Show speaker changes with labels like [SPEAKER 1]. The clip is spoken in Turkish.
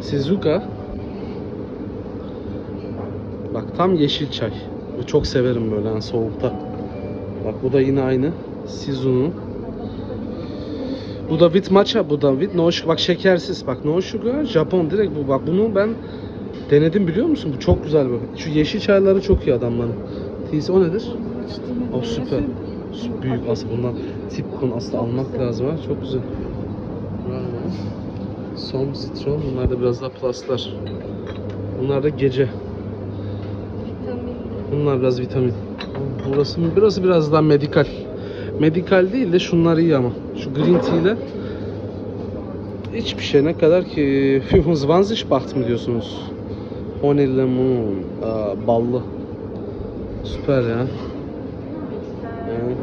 [SPEAKER 1] Shizuka. Bak tam yeşil çay. Çok severim böyle yani soğukta. Bak bu da yine aynı. Shizu'nun. Bu da with matcha, bu da with no sugar. Bak şekersiz. Bak no sugar, Japon direkt bu. Bak bunu ben denedim biliyor musun? Bu çok güzel bu. Şu yeşil çayları çok iyi adamların. Tisi o nedir? O süper. Büyük aslında bundan tip bunu aslında almak lazım ha. Çok güzel. Bravo. Som, citron. Bunlar da biraz daha pluslar. Bunlar da gece. Bunlar biraz vitamin. Burası biraz daha medikal. Medikal değil de şunlar iyi ama. Şu green tea ile hiçbir şey ne kadar ki 25 baht mı diyorsunuz? Honey lemon, ballı. Süper ya. Yani